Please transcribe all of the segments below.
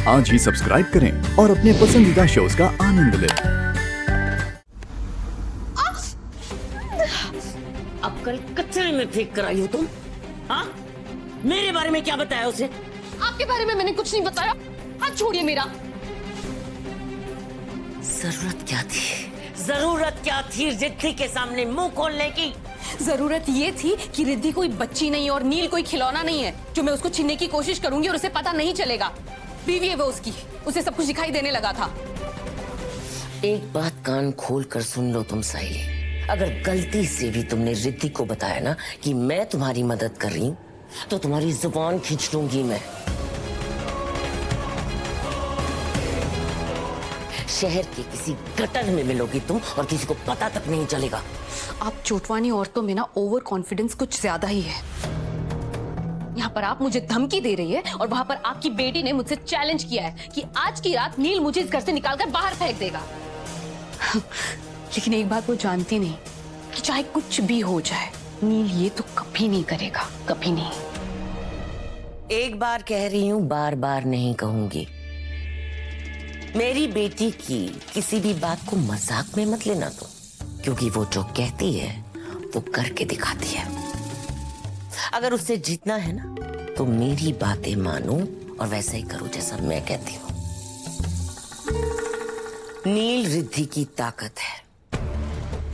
आज ही सब्सक्राइब करें और अपने पसंदीदा शोज का आनंद लें। अब कल कचरे में फेंक कर आई हो तुम? हाँ, मेरे बारे में क्या बताया उसे? आपके बारे में मैंने कुछ नहीं बताया। हाथ छोड़िए मेरा। जरूरत क्या थी रिद्धि के सामने मुंह खोलने की? जरूरत ये थी कि रिद्धि कोई बच्ची नहीं है और नील कोई खिलौना नहीं है जो मैं उसको छीनने की कोशिश करूंगी और उसे पता नहीं चलेगा। बीवी है वो उसकी, उसे सब कुछ दिखाई देने लगा था। एक बात कान खोल कर सुन लो तुम साहिली, अगर गलती से भी तुमने रिद्धि को बताया ना कि मैं तुम्हारी मदद कर रही हूँ तो तुम्हारी जुबान खींच लूंगी मैं। शहर के किसी गटर में मिलोगी तुम और किसी को पता तक नहीं चलेगा। आप चोटवानी औरतों में ना ओवर कॉन्फिडेंस कुछ ज्यादा ही है। यहाँ पर आप मुझे धमकी दे रही है और वहां पर आपकी बेटी ने मुझसे चैलेंज किया है कि आज की रात नील मुझे इस घर से निकालकर बाहर फेंक देगा। लेकिन एक बात वो जानती नहीं कि चाहे कुछ भी हो जाए नील ये तो कभी नहीं करेगा, कभी नहीं। एक बार कह रही हूँ, बार बार नहीं कहूंगी। मेरी बेटी की किसी भी बात को मजाक में मत लेना तुम, क्योंकि वो जो कहती है वो करके दिखाती है। अगर उससे जीतना है ना तो मेरी बातें मानो और वैसा ही करो जैसा मैं कहती हूँ। नील रिद्धि की ताकत है,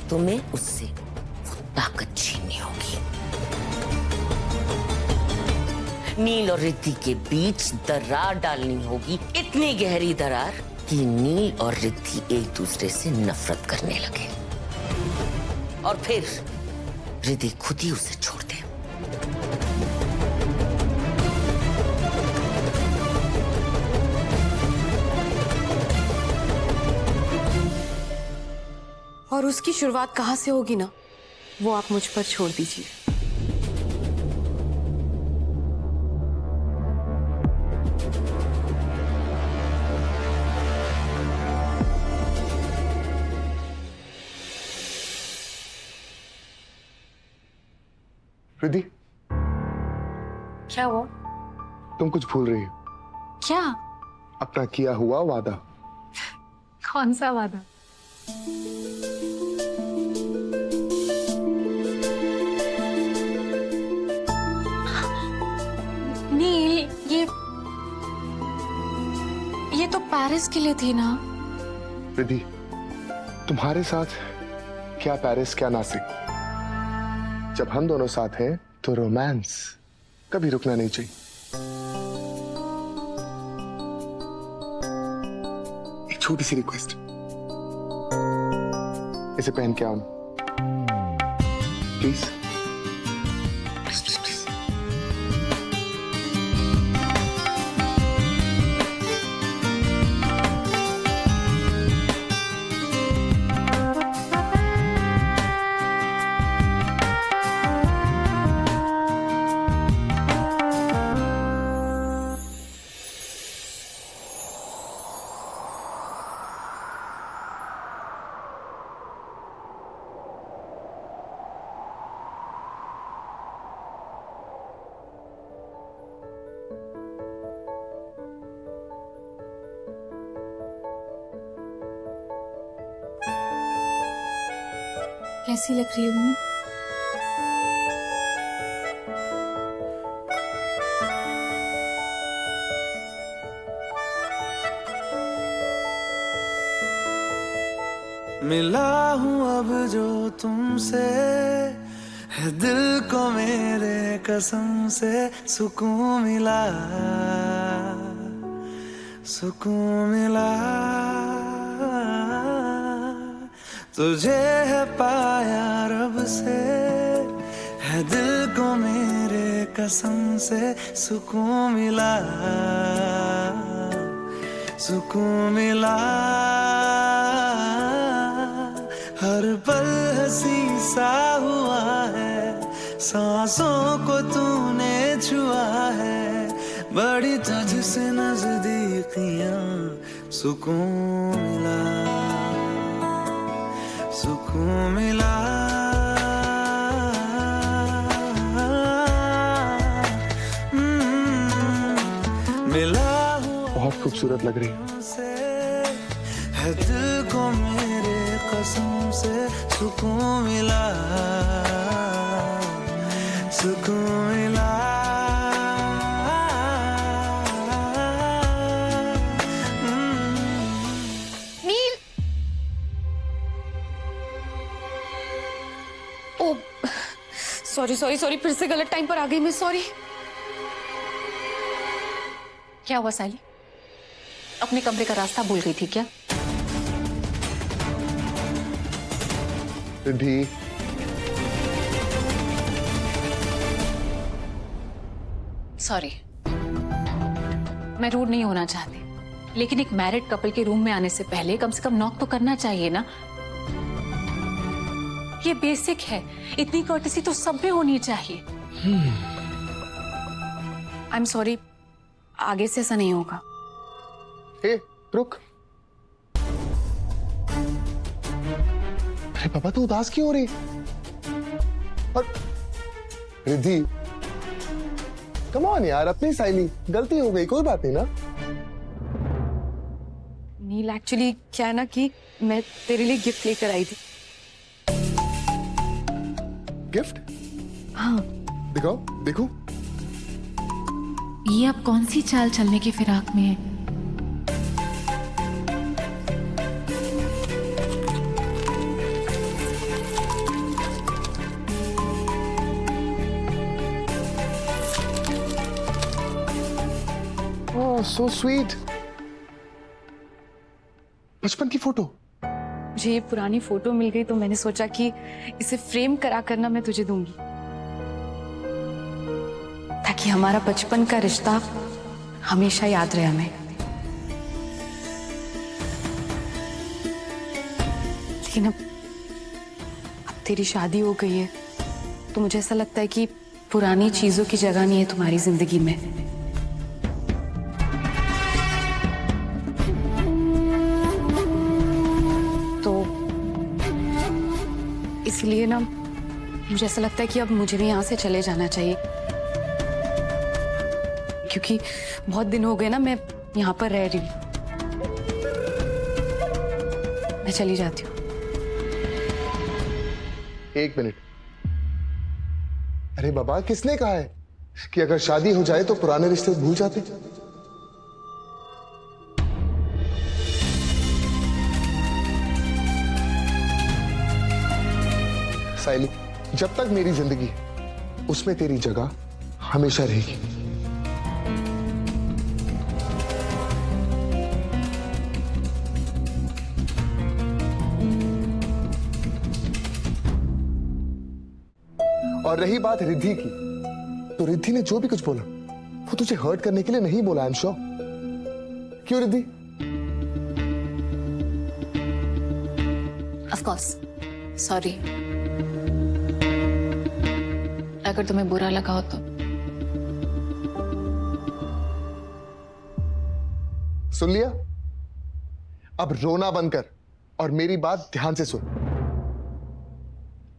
तुम्हें उससे वो ताकत छीननी होगी। नील और रिद्धि के बीच दरार डालनी होगी, इतनी गहरी दरार कि नील और रिद्धि एक दूसरे से नफरत करने लगे और फिर रिद्धि खुद ही उसे छोड़ दे। और उसकी शुरुआत कहाँ से होगी ना, वो आप मुझ पर छोड़ दीजिए। रिद्धि, क्या हुआ? तुम कुछ भूल रही हो। क्या? अपना किया हुआ वादा। कौन सा वादा? नील, ये तो पेरिस के लिए थी ना। रिद्धि, तुम्हारे साथ क्या पेरिस क्या नासिक, जब हम दोनों साथ हैं तो रोमांस कभी रुकना नहीं चाहिए। एक छोटी सी रिक्वेस्ट, इसे पहन के आओ प्लीज। Please please please. कैसी लग रही हूँ? मिला हूँ अब जो तुमसे, है दिल को मेरे कसम से सुकून मिला, सुकून मिला। तुझे है पाया रब से, है दिल को मेरे कसम से सुकून मिला, सुकून मिला। हर पल हंसी सा हुआ है, सांसों को तूने छुआ है, बड़ी तुझसे नजदीकियां सुकून मिला, सुकून मिला। बहुत खूबसूरत लग रही है। है दिल को मेरे कसम से सुकून मिला, सुकून मिला। नील, ओ सॉरी सॉरी सॉरी, फिर से गलत टाइम पर आ गई मैं, सॉरी। क्या हुआ साली? अपने कमरे का रास्ता भूल गई थी क्या? रिद्धि, सॉरी, मैं रूड नहीं होना चाहती, लेकिन एक मैरिड कपल के रूम में आने से पहले कम से कम नॉक तो करना चाहिए ना। ये बेसिक है, इतनी कर्टेसी तो सब में होनी चाहिए। आई एम सॉरी, आगे से ऐसा नहीं होगा। हे रुक। अरे पापा, तू उदास क्यों हो रही? और रिद्धि, कम ऑन यार, अपनी साइली, गलती हो गई, कोई बात नहीं ना। नील, एक्चुअली क्या है ना कि मैं तेरे लिए गिफ्ट लेकर आई थी। गिफ्ट? हाँ। दिखाओ, देखो। ये अब कौन सी चाल चलने की फिराक में है? ओह, सो स्वीट। बचपन की फोटो। मुझे ये पुरानी फोटो मिल गई तो मैंने सोचा कि इसे फ्रेम करा कर ना मैं तुझे दूंगी, ताकि हमारा बचपन का रिश्ता हमेशा याद रहे हमें। लेकिन अब तेरी शादी हो गई है तो मुझे ऐसा लगता है कि पुरानी चीजों की जगह नहीं है तुम्हारी जिंदगी में। तो इसलिए ना मुझे ऐसा लगता है कि अब मुझे भी यहाँ से चले जाना चाहिए, क्योंकि बहुत दिन हो गए ना मैं यहाँ पर रह रही हूँ। मैं चली जाती हूँ। एक मिनट। अरे बाबा, किसने कहा है कि अगर शादी हो जाए तो पुराने रिश्ते भूल जाते? साइली, जब तक मेरी जिंदगी है, उसमें तेरी जगह हमेशा रहेगी। और रही बात रिद्धि की, तो रिद्धि ने जो भी कुछ बोला वो तुझे हर्ट करने के लिए नहीं बोला, आई एम श्योर। क्यों रिद्धि? ऑफ कोर्स, सॉरी अगर तुम्हें बुरा लगा हो तो। सुन लिया? अब रोना बंद कर और मेरी बात ध्यान से सुन।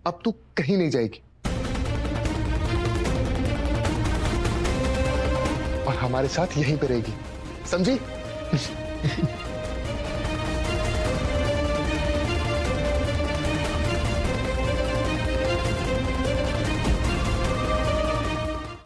अब तू कहीं नहीं जाएगी और हमारे साथ यहीं पे रहेगी, समझी?